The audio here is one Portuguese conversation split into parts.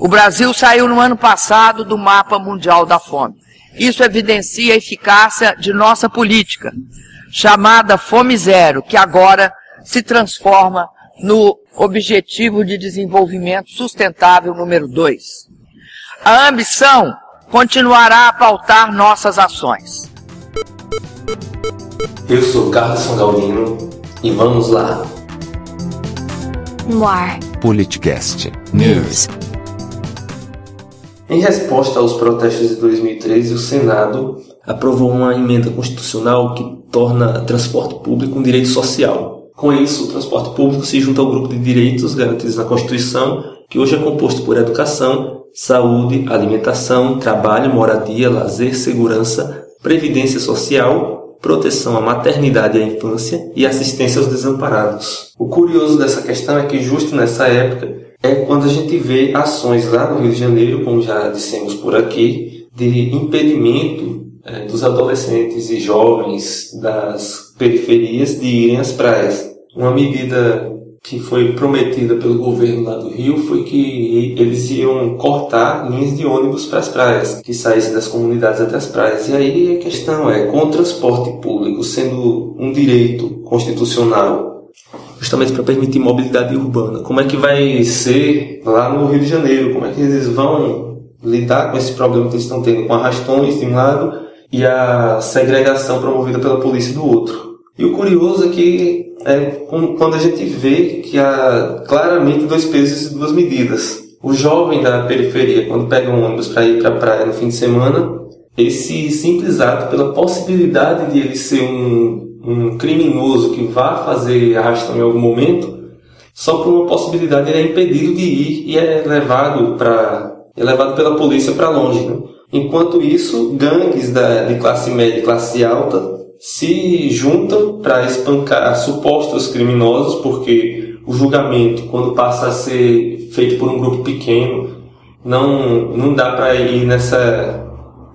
O Brasil saiu no ano passado do mapa mundial da fome. Isso evidencia a eficácia de nossa política, chamada Fome Zero, que agora se transforma no Objetivo de Desenvolvimento Sustentável número 2. A ambição continuará a pautar nossas ações. Eu sou Carlos Galdino e vamos lá. No ar. Politicast News. Em resposta aos protestos de 2013, o Senado aprovou uma emenda constitucional que torna transporte público um direito social. Com isso, o transporte público se junta ao grupo de direitos garantidos na Constituição, que hoje é composto por educação, saúde, alimentação, trabalho, moradia, lazer, segurança, previdência social, proteção à maternidade e à infância e assistência aos desamparados. O curioso dessa questão é que justo nessa época é quando a gente vê ações lá no Rio de Janeiro, como já dissemos por aqui, de impedimento dos adolescentes e jovens das periferias de irem às praias. Uma medida que foi prometida pelo governo lá do Rio foi que eles iam cortar linhas de ônibus para as praias, que saíssem das comunidades até as praias. E aí a questão é, com o transporte público sendo um direito constitucional, justamente para permitir mobilidade urbana, como é que vai ser lá no Rio de Janeiro? Como é que eles vão lidar com esse problema que eles estão tendo com arrastões de um lado e a segregação promovida pela polícia do outro? E o curioso é que quando a gente vê que há claramente dois pesos e duas medidas. O jovem da periferia, quando pega um ônibus para ir para a praia no fim de semana, esse simples ato, pela possibilidade de ele ser um criminoso que vá fazer arrastão em algum momento, só por uma possibilidade ele é impedido de ir e é levado pela polícia para longe, né? Enquanto isso, gangues de classe média e classe alta se juntam para espancar supostos criminosos, porque o julgamento, quando passa a ser feito por um grupo pequeno, não dá para ir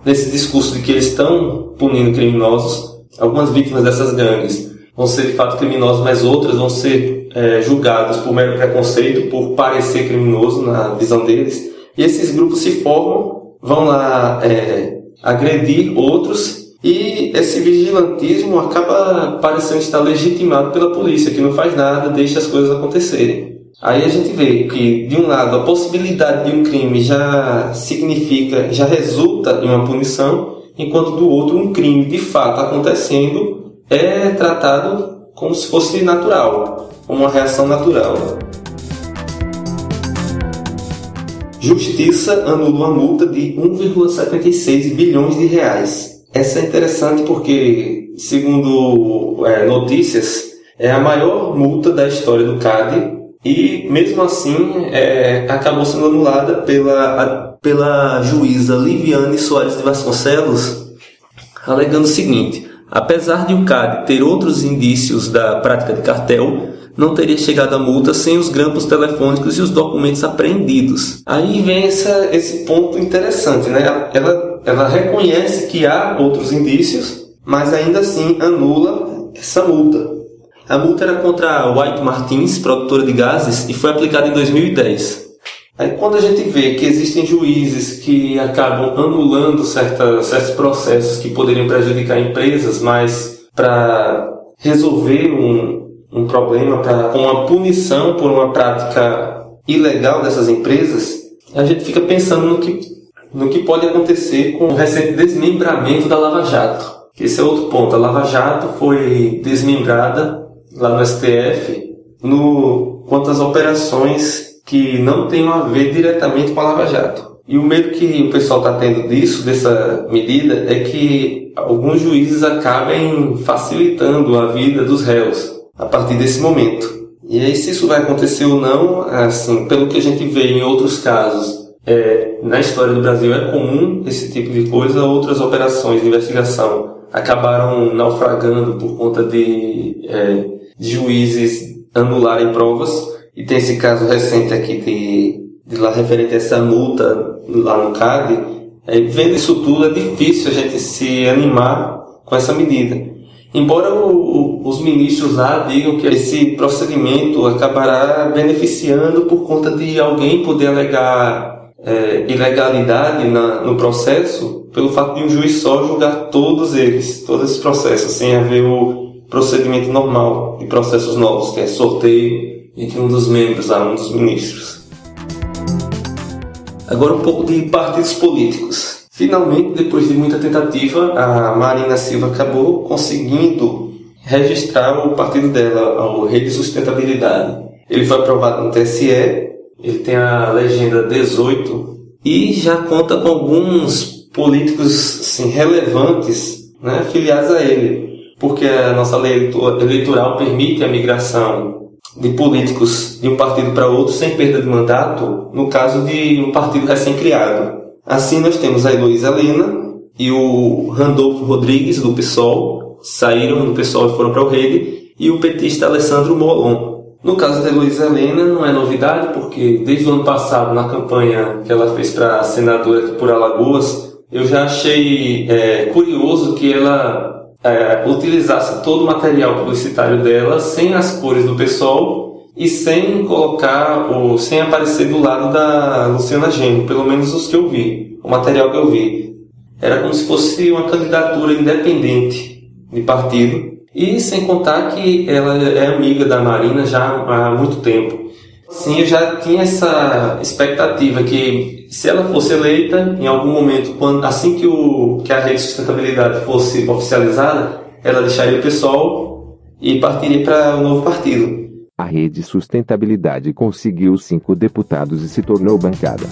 nesse discurso de que eles estão punindo criminosos. Algumas vítimas dessas gangues vão ser de fato criminosos, mas outras vão ser julgadas por mero preconceito, por parecer criminoso na visão deles. E esses grupos se formam, vão lá agredir outros, e esse vigilantismo acaba parecendo estar legitimado pela polícia, que não faz nada, deixa as coisas acontecerem. Aí a gente vê que, de um lado, a possibilidade de um crime já resulta em uma punição, enquanto do outro, um crime de fato acontecendo é tratado como se fosse natural, como uma reação natural. Justiça anula uma multa de 1,76 bilhões de reais. Essa é interessante porque, segundo notícias, é a maior multa da história do CAD e, mesmo assim, acabou sendo anulada pela juíza Liviane Soares de Vasconcelos, alegando o seguinte: apesar de o CAD ter outros indícios da prática de cartel, não teria chegado a multa sem os grampos telefônicos e os documentos apreendidos. Aí vem esse ponto interessante, né? Ela reconhece que há outros indícios, mas ainda assim anula essa multa. A multa era contra a White Martins, produtora de gases, e foi aplicada em 2010. Aí quando a gente vê que existem juízes que acabam anulando certos processos que poderiam prejudicar empresas, mas para resolver um problema, com uma punição por uma prática ilegal dessas empresas, a gente fica pensando no que pode acontecer com o recente desmembramento da Lava Jato. Esse é outro ponto. A Lava Jato foi desmembrada lá no STF quanto às operações que não tenham a ver diretamente com a Lava Jato. E o medo que o pessoal está tendo dessa medida, é que alguns juízes acabem facilitando a vida dos réus a partir desse momento. E aí, se isso vai acontecer ou não, assim, pelo que a gente vê em outros casos, na história do Brasil é comum esse tipo de coisa. Outras operações de investigação acabaram naufragando por conta de juízes anularem provas. E tem esse caso recente aqui de lá referente a essa multa lá no CAD. Vendo isso tudo, é difícil a gente se animar com essa medida. Embora os ministros lá digam que esse procedimento acabará beneficiando por conta de alguém poder alegar ilegalidade no processo pelo fato de um juiz só julgar todos esses processos, sem haver o procedimento normal de processos novos, que é sorteio entre um dos membros, um dos ministros. Agora um pouco de partidos políticos. Finalmente, depois de muita tentativa, a Marina Silva acabou conseguindo registrar o partido dela, o Rede Sustentabilidade. Ele foi aprovado no TSE, ele tem a legenda 18 e já conta com alguns políticos assim, relevantes, né, afiliados a ele, porque a nossa lei eleitoral permite a migração de políticos de um partido para outro sem perda de mandato, no caso de um partido recém-criado. Assim, nós temos a Heloísa Helena e o Randolfo Rodrigues, do PSOL, saíram do PSOL e foram para o Rede, e o petista Alessandro Molon. No caso da Heloísa Helena, não é novidade, porque desde o ano passado, na campanha que ela fez para senadora aqui por Alagoas, eu já achei curioso que ela utilizasse todo o material publicitário dela sem as cores do PSOL e sem sem aparecer do lado da Luciana Genro, pelo menos os que eu vi, o material que eu vi. Era como se fosse uma candidatura independente de partido, e sem contar que ela é amiga da Marina já há muito tempo. Sim, eu já tinha essa expectativa que, se ela fosse eleita, em algum momento, assim que a Rede Sustentabilidade fosse oficializada, ela deixaria o PSOL e partiria para o novo partido. A Rede Sustentabilidade conseguiu 5 deputados e se tornou bancada.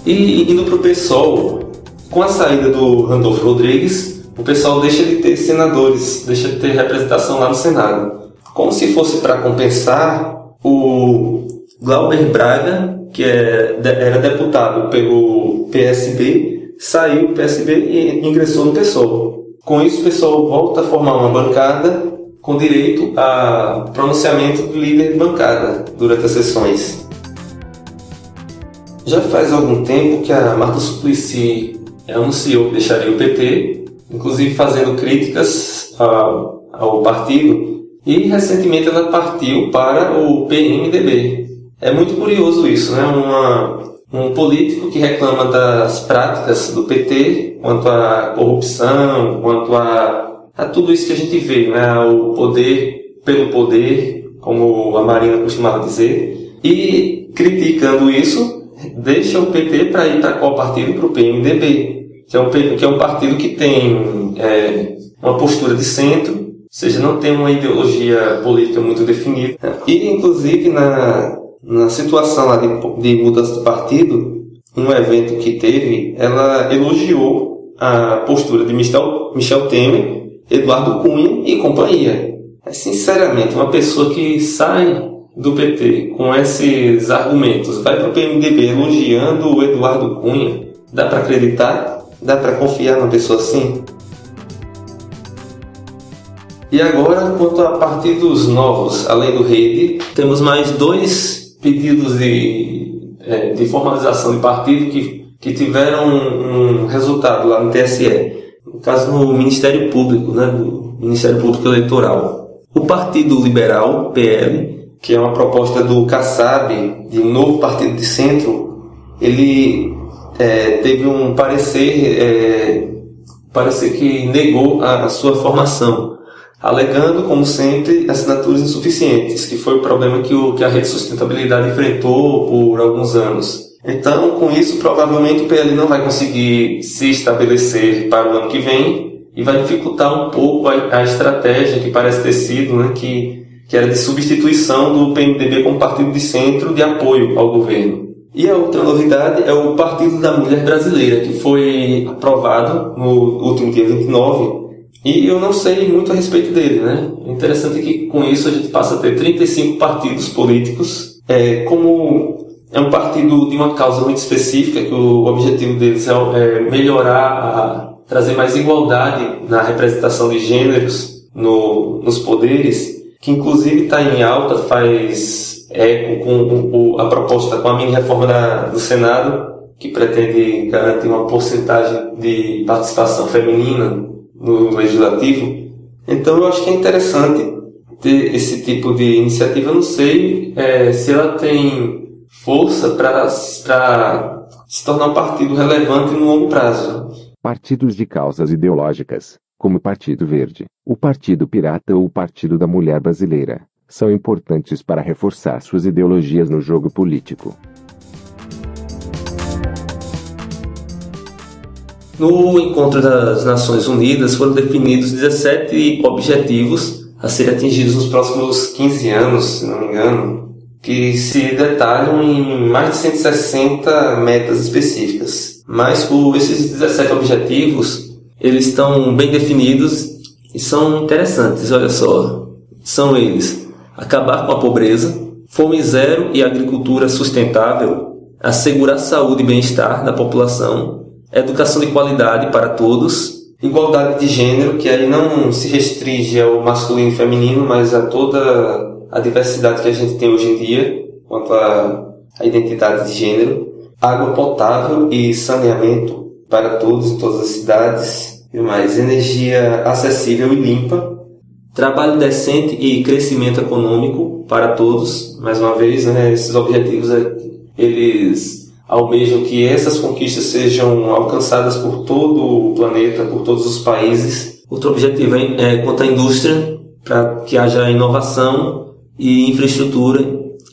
E indo para o PSOL, com a saída do Randolfo Rodrigues, o PSOL deixa de ter senadores, deixa de ter representação lá no Senado. Como se fosse para compensar, o Glauber Braga, que era deputado pelo PSB, saiu do PSB e ingressou no PSOL. Com isso, o PSOL volta a formar uma bancada com direito a pronunciamento do líder de bancada durante as sessões. Já faz algum tempo que a Marta Suplicy anunciou que deixaria o PT, inclusive fazendo críticas ao partido, e recentemente ela partiu para o PMDB. É muito curioso isso, né? Um político que reclama das práticas do PT quanto à corrupção, quanto a tudo isso que a gente vê, né? O poder pelo poder, como a Marina costumava dizer, e criticando isso, deixa o PT para ir para qual partido? Para o PMDB, que é um partido que tem uma postura de centro, ou seja, não tem uma ideologia política muito definida. E, inclusive, na situação lá de mudança do partido, em um evento que teve, ela elogiou a postura de Michel Temer, Eduardo Cunha e companhia. Sinceramente, uma pessoa que sai do PT com esses argumentos, vai para o PMDB elogiando o Eduardo Cunha, dá para acreditar? Dá para confiar numa pessoa assim? E agora, quanto a partidos novos, além do Rede, temos mais 2 pedidos de formalização de partido que tiveram um resultado lá no TSE. No caso, no Ministério Público, né, do Ministério Público Eleitoral. O Partido Liberal, PL, que é uma proposta do Kassab, de um novo partido de centro, ele teve um parecer que negou a sua formação, alegando, como sempre, assinaturas insuficientes, que foi o problema que a Rede Sustentabilidade enfrentou por alguns anos. Então, com isso, provavelmente o PL não vai conseguir se estabelecer para o ano que vem e vai dificultar um pouco a estratégia que parece ter sido, né, que era de substituição do PMDB como partido de centro de apoio ao governo. E a outra novidade é o Partido da Mulher Brasileira, que foi aprovado no último dia 29, e eu não sei muito a respeito dele, né? O interessante é que com isso a gente passa a ter 35 partidos políticos. Como é um partido de uma causa muito específica, que o objetivo deles é melhorar, trazer mais igualdade na representação de gêneros nos poderes, que inclusive está em alta, faz eco com a proposta, com a mini-reforma do Senado, que pretende garantir uma porcentagem de participação feminina no Legislativo. Então eu acho que é interessante ter esse tipo de iniciativa. Eu não sei se ela tem força para se tornar um partido relevante no longo prazo. Partidos de causas ideológicas, como o Partido Verde, o Partido Pirata ou o Partido da Mulher Brasileira, são importantes para reforçar suas ideologias no jogo político. No encontro das Nações Unidas foram definidos 17 objetivos a serem atingidos nos próximos 15 anos, se não me engano, que se detalham em mais de 160 metas específicas. Mas esses 17 objetivos, eles estão bem definidos e são interessantes, olha só. São eles: acabar com a pobreza, fome zero e agricultura sustentável, assegurar saúde e bem-estar da população, educação de qualidade para todos, igualdade de gênero, que aí não se restringe ao masculino e feminino, mas a toda a diversidade que a gente tem hoje em dia, quanto à identidade de gênero, água potável e saneamento para todos em todas as cidades, e mais energia acessível e limpa, trabalho decente e crescimento econômico para todos. Mais uma vez, né, esses objetivos eles almejam que essas conquistas sejam alcançadas por todo o planeta, por todos os países. Outro objetivo é quanto à indústria, para que haja inovação e infraestrutura,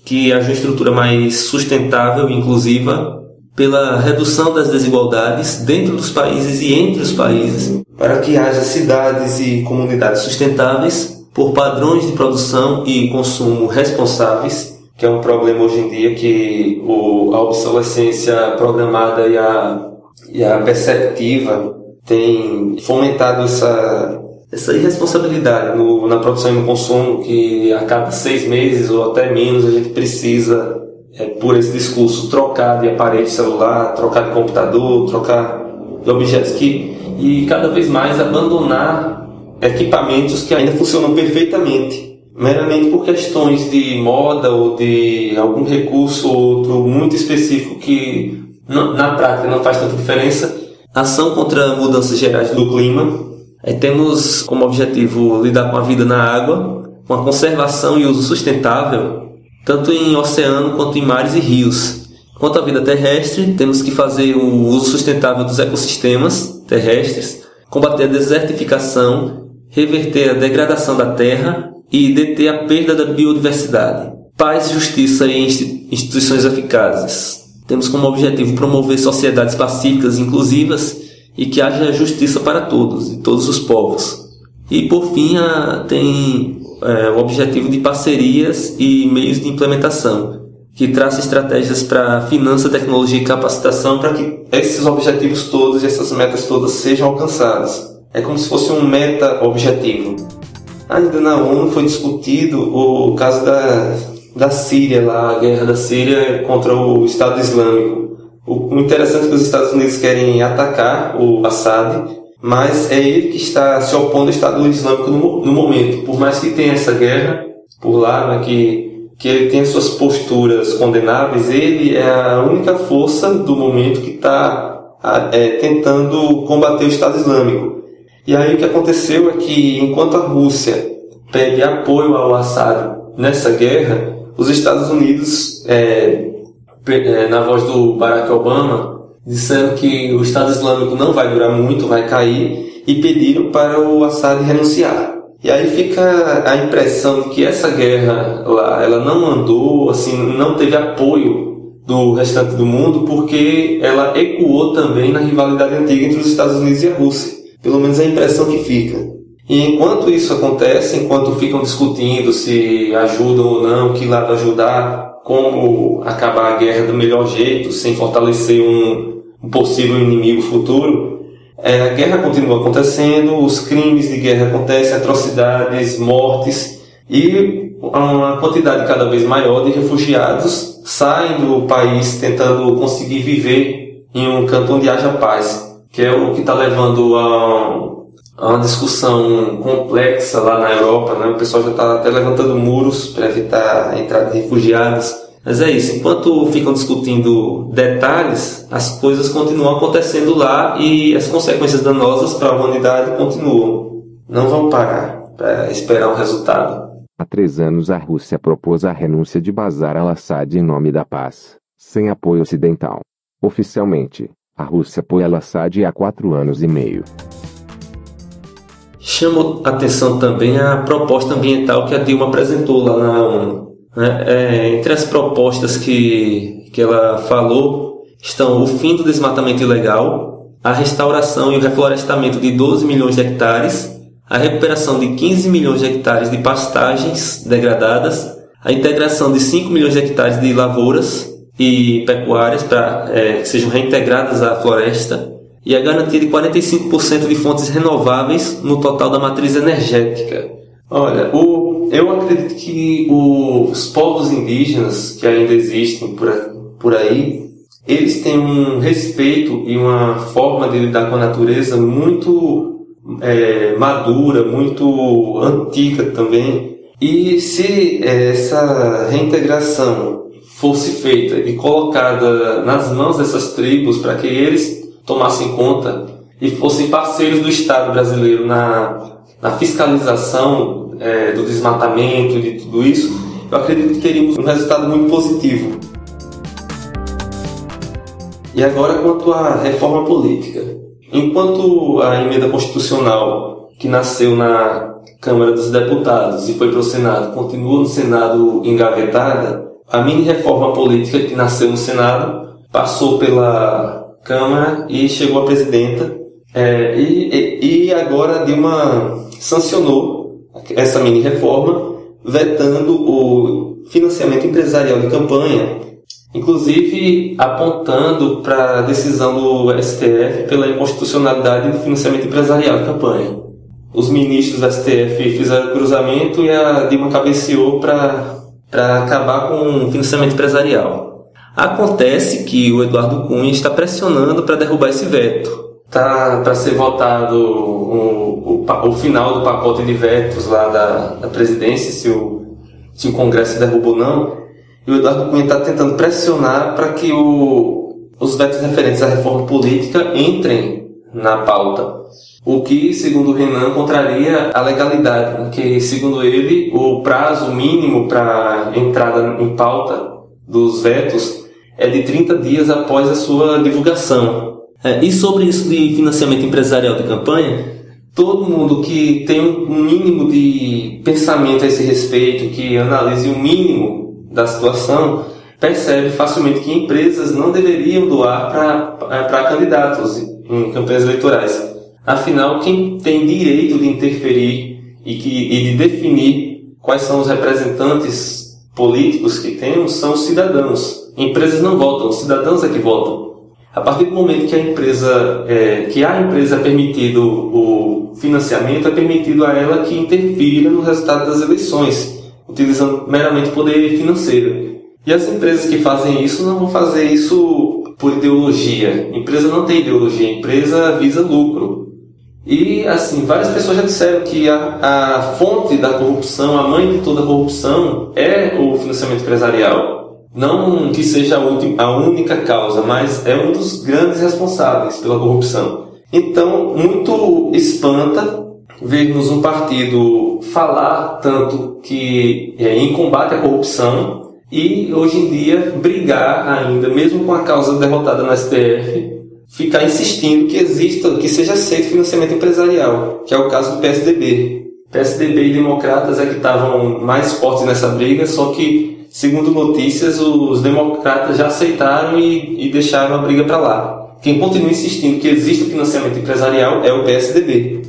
que haja uma estrutura mais sustentável e inclusiva, pela redução das desigualdades dentro dos países e entre os países, para que haja cidades e comunidades sustentáveis, por padrões de produção e consumo responsáveis, que é um problema hoje em dia, que a obsolescência programada e a perceptiva tem fomentado essa irresponsabilidade na produção e no consumo, que a cada 6 meses ou até menos a gente precisa, por esse discurso, trocar de aparelho celular, trocar de computador, trocar de objetos e cada vez mais abandonar equipamentos que ainda funcionam perfeitamente, meramente por questões de moda ou de algum recurso ou outro muito específico que na prática não faz tanta diferença. Ação contra mudanças gerais do clima. Temos como objetivo lidar com a vida na água, com a conservação e uso sustentável, tanto em oceano quanto em mares e rios. Quanto à vida terrestre, temos que fazer o uso sustentável dos ecossistemas terrestres, combater a desertificação, reverter a degradação da terra e deter a perda da biodiversidade. Paz, justiça e instituições eficazes. Temos como objetivo promover sociedades pacíficas e inclusivas e que haja justiça para todos, e todos os povos. E por fim, tem o objetivo de parcerias e meios de implementação, que traça estratégias para finança, tecnologia e capacitação para que esses objetivos todos e essas metas todas sejam alcançadas. É como se fosse um meta-objetivo. Ainda na ONU foi discutido o caso da Síria, a guerra da Síria contra o Estado Islâmico. O interessante é que os Estados Unidos querem atacar o Assad, mas é ele que está se opondo ao Estado Islâmico no momento. Por mais que tenha essa guerra por lá, né, que ele tenha suas posturas condenáveis, ele é a única força do momento que está tentando combater o Estado Islâmico. E aí o que aconteceu é que, enquanto a Rússia pede apoio ao Assad nessa guerra, os Estados Unidos, na voz do Barack Obama, disseram que o Estado Islâmico não vai durar muito, vai cair, e pediram para o Assad renunciar. E aí fica a impressão de que essa guerra lá, ela não andou, assim, não teve apoio do restante do mundo, porque ela ecoou também na rivalidade antiga entre os Estados Unidos e a Rússia. Pelo menos é a impressão que fica. E enquanto isso acontece, enquanto ficam discutindo se ajudam ou não, que lado ajudar, como acabar a guerra do melhor jeito, sem fortalecer um possível inimigo futuro, a guerra continua acontecendo, os crimes de guerra acontecem, atrocidades, mortes, e uma quantidade cada vez maior de refugiados saem do país tentando conseguir viver em um canto onde haja paz, que é o que está levando a uma discussão complexa lá na Europa, né? O pessoal já está até levantando muros para evitar a entrada de refugiados. Mas é isso, enquanto ficam discutindo detalhes, as coisas continuam acontecendo lá e as consequências danosas para a humanidade continuam. Não vão parar para esperar um resultado. Há 3 anos a Rússia propôs a renúncia de Bashar al-Assad em nome da paz. sem apoio ocidental. Oficialmente, a Rússia apoia al-Assad há 4 anos e meio. Chamou atenção também a proposta ambiental que a Dilma apresentou lá na ONU. Entre as propostas que ela falou estão o fim do desmatamento ilegal, a restauração e o reflorestamento de 12 milhões de hectares, a recuperação de 15 milhões de hectares de pastagens degradadas, a integração de 5 milhões de hectares de lavouras e pecuárias para que sejam reintegradas à floresta e a garantia de 45% de fontes renováveis no total da matriz energética. Olha, eu acredito que os povos indígenas que ainda existem por aí, eles têm um respeito e uma forma de lidar com a natureza muito madura, muito antiga também. E se essa reintegração fosse feita e colocada nas mãos dessas tribos para que eles tomassem conta e fossem parceiros do Estado brasileiro na fiscalização do desmatamento e de tudo isso, eu acredito que teríamos um resultado muito positivo. E agora quanto à reforma política. Enquanto a emenda constitucional que nasceu na Câmara dos Deputados e foi para o Senado continua no Senado engavetada, a mini-reforma política que nasceu no Senado passou pela Câmara e chegou à presidenta. E agora a Dilma sancionou essa mini-reforma, vetando o financiamento empresarial de campanha, inclusive apontando para a decisão do STF pela inconstitucionalidade do financiamento empresarial de campanha. Os ministros do STF fizeram cruzamento e a Dilma cabeceou para acabar com o financiamento empresarial. Acontece que o Eduardo Cunha está pressionando para derrubar esse veto. Está para ser votado o final do pacote de vetos lá da presidência, se o Congresso derruba ou não. E o Eduardo Cunha está tentando pressionar para que os vetos referentes à reforma política entrem na pauta. O que, segundo o Renan, contraria a legalidade, porque, segundo ele, o prazo mínimo para entrada em pauta dos vetos é de 30 dias após a sua divulgação. E sobre isso de financiamento empresarial de campanha, todo mundo que tem um mínimo de pensamento a esse respeito, que analise o mínimo da situação, percebe facilmente que empresas não deveriam doar para candidatos em campanhas eleitorais. Afinal, quem tem direito de interferir e de definir quais são os representantes políticos que temos são os cidadãos. Empresas não votam, os cidadãos é que votam. A partir do momento que a empresa é permitido o financiamento, é permitido a ela que interfira no resultado das eleições, utilizando meramente o poder financeiro. E as empresas que fazem isso não vão fazer isso por ideologia. A empresa não tem ideologia, a empresa visa lucro. E, assim, várias pessoas já disseram que a fonte da corrupção, a mãe de toda a corrupção é o financiamento empresarial. Não que seja a única causa, mas é um dos grandes responsáveis pela corrupção. Então, muito espanta vermos um partido falar tanto que em combate à corrupção e, hoje em dia, brigar ainda, mesmo com a causa derrotada no STF, ficar insistindo que seja aceito financiamento empresarial, que é o caso do PSDB. PSDB e democratas é que estavam mais fortes nessa briga, só que, segundo notícias, os democratas já aceitaram e deixaram a briga para lá. Quem continua insistindo que existe financiamento empresarial é o PSDB.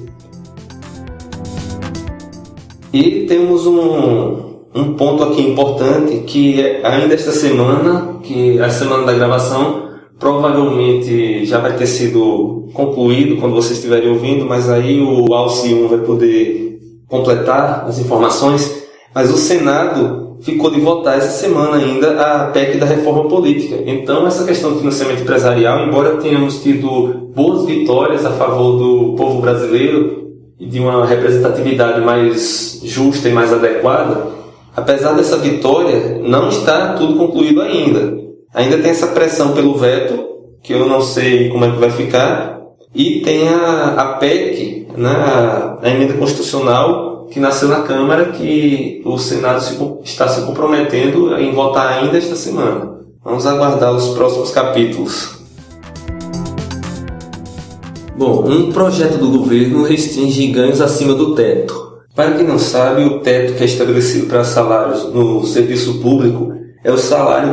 E temos um ponto aqui importante, que ainda esta semana, que é a semana da gravação, provavelmente já vai ter sido concluído quando vocês estiverem ouvindo, mas aí o Alci 1 vai poder completar as informações. Mas o Senado ficou de votar essa semana ainda a PEC da reforma política. Então, essa questão do financiamento empresarial, embora tenhamos tido boas vitórias a favor do povo brasileiro e de uma representatividade mais justa e mais adequada, apesar dessa vitória, não está tudo concluído ainda. Ainda tem essa pressão pelo veto, que eu não sei como é que vai ficar, e tem a PEC, né, a emenda constitucional, que nasceu na Câmara, que o Senado está se comprometendo em votar ainda esta semana. Vamos aguardar os próximos capítulos. Bom, um projeto do governo restringe ganhos acima do teto. Para quem não sabe, o teto que é estabelecido para salários no serviço público é o salário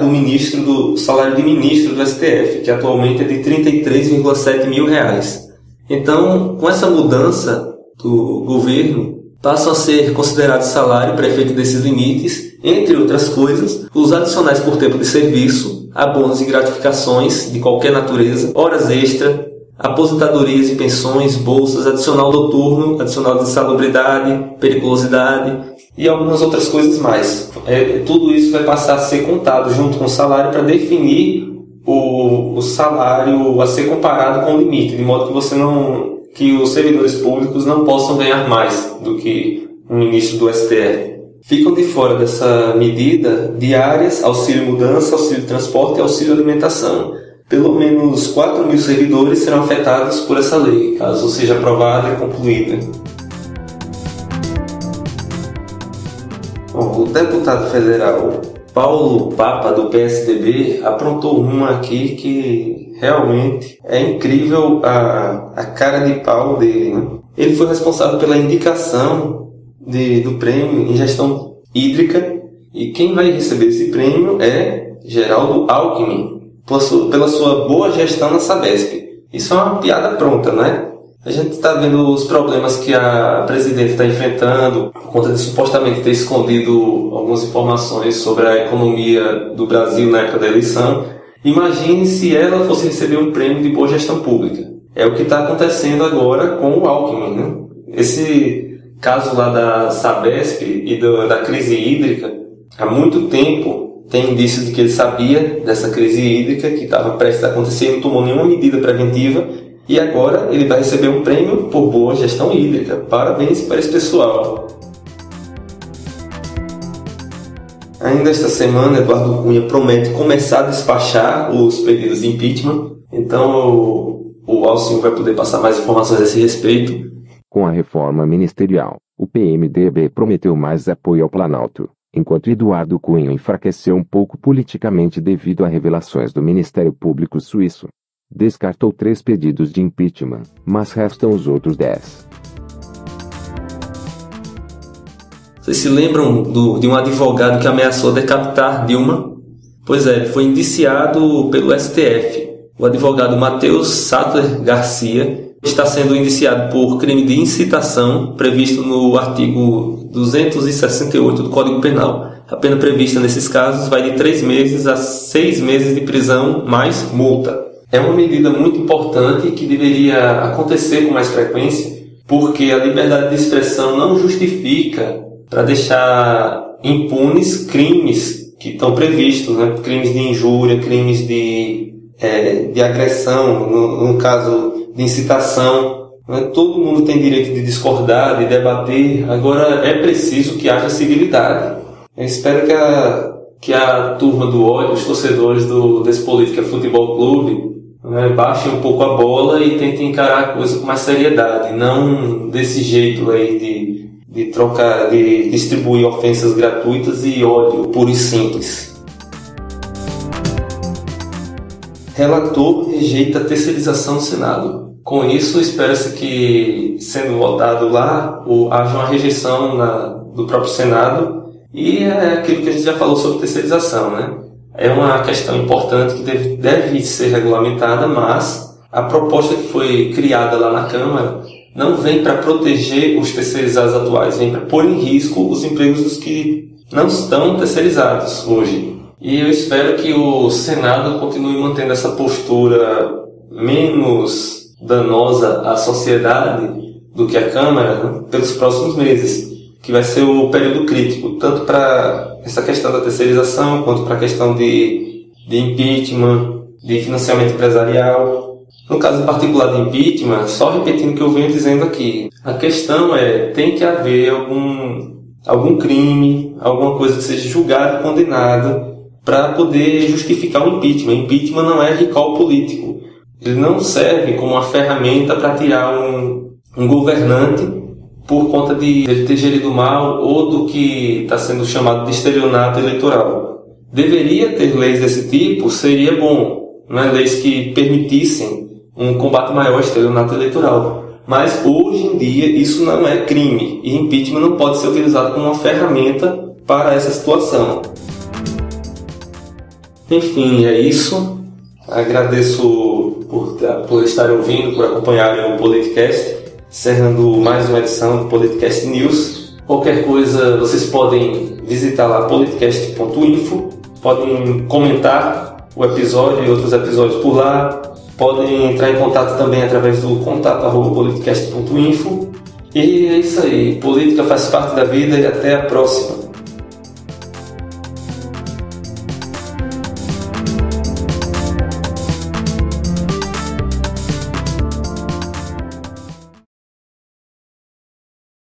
salário de ministro do STF, que atualmente é de R$ 33,7 mil. Então, com essa mudança do governo, passam a ser considerados salário para efeito desses limites, entre outras coisas, os adicionais por tempo de serviço, abonos e gratificações de qualquer natureza, horas extra, aposentadorias e pensões, bolsas, adicional noturno, adicional de salubridade, periculosidade e algumas outras coisas mais. Tudo isso vai passar a ser contado junto com o salário para definir o salário a ser comparado com o limite, de modo que os servidores públicos não possam ganhar mais do que um ministro do STF. Ficam de fora dessa medida diárias, auxílio mudança, auxílio transporte e auxílio alimentação. Pelo menos 4 mil servidores serão afetados por essa lei, caso seja aprovada e concluída. Bom, o deputado federal Paulo Papa, do PSDB, aprontou uma aqui que realmente é incrível a cara de pau dele, né? Ele foi responsável pela indicação do prêmio em gestão hídrica e quem vai receber esse prêmio é Geraldo Alckmin, pela sua boa gestão na Sabesp. Isso é uma piada pronta, né? A gente está vendo os problemas que a presidente está enfrentando por conta de supostamente ter escondido algumas informações sobre a economia do Brasil na época da eleição. Imagine se ela fosse receber um prêmio de boa gestão pública. É o que está acontecendo agora com o Alckmin, né? Esse caso lá da Sabesp e da crise hídrica, há muito tempo tem indícios de que ele sabia dessa crise hídrica que estava prestes a acontecer e não tomou nenhuma medida preventiva. E agora ele vai receber um prêmio por boa gestão hídrica. Parabéns para esse pessoal. Ainda esta semana, Eduardo Cunha promete começar a despachar os pedidos de impeachment. Então o Alcinho vai poder passar mais informações a esse respeito. Com a reforma ministerial, o PMDB prometeu mais apoio ao Planalto, enquanto Eduardo Cunha enfraqueceu um pouco politicamente devido a revelações do Ministério Público Suíço. Descartou 3 pedidos de impeachment, mas restam os outros 10. Vocês se lembram de um advogado que ameaçou decapitar Dilma? Pois é, ele foi indiciado pelo STF. O advogado Matheus Sattler Garcia está sendo indiciado por crime de incitação, previsto no artigo 268 do Código Penal. A pena prevista nesses casos vai de 3 meses a 6 meses de prisão mais multa. É uma medida muito importante que deveria acontecer com mais frequência, porque a liberdade de expressão não justifica para deixar impunes crimes que estão previstos, né? Crimes de injúria, crimes de agressão, no caso de incitação. Né? Todo mundo tem direito de discordar, de debater, agora é preciso que haja civilidade. Eu espero que a turma do ódio, os torcedores do Despolítica Futebol Clube, baixem um pouco a bola e tentem encarar a coisa com mais seriedade, não desse jeito aí de distribuir ofensas gratuitas e ódio puro e simples. Relator rejeita a terceirização do Senado. Com isso, espera-se que, sendo votado lá, haja uma rejeição do próprio Senado e é aquilo que a gente já falou sobre terceirização, né? É uma questão importante que deve ser regulamentada, mas a proposta que foi criada lá na Câmara não vem para proteger os terceirizados atuais, vem para pôr em risco os empregos dos que não estão terceirizados hoje. E eu espero que o Senado continue mantendo essa postura menos danosa à sociedade do que a Câmara, né, pelos próximos meses, que vai ser o período crítico, tanto para essa questão da terceirização, quanto para a questão de impeachment, de financiamento empresarial. No caso em particular de impeachment, só repetindo o que eu venho dizendo aqui, a questão tem que haver algum crime, alguma coisa que seja julgada e condenada para poder justificar o impeachment. Impeachment não é recall político. Ele não serve como uma ferramenta para tirar um governante por conta de ele ter gerido mal ou do que está sendo chamado de estelionato eleitoral. Deveria ter leis desse tipo, seria bom, né? Leis que permitissem um combate maior ao estelionato eleitoral. Mas hoje em dia isso não é crime e impeachment não pode ser utilizado como uma ferramenta para essa situação. Enfim, é isso. Agradeço por estarem ouvindo, por acompanharem o Politicast, encerrando mais uma edição do Politicast News. Qualquer coisa vocês podem visitar lá politicast.info, podem comentar o episódio e outros episódios por lá, podem entrar em contato também através do contato@politicast.info. E é isso aí, política faz parte da vida e até a próxima.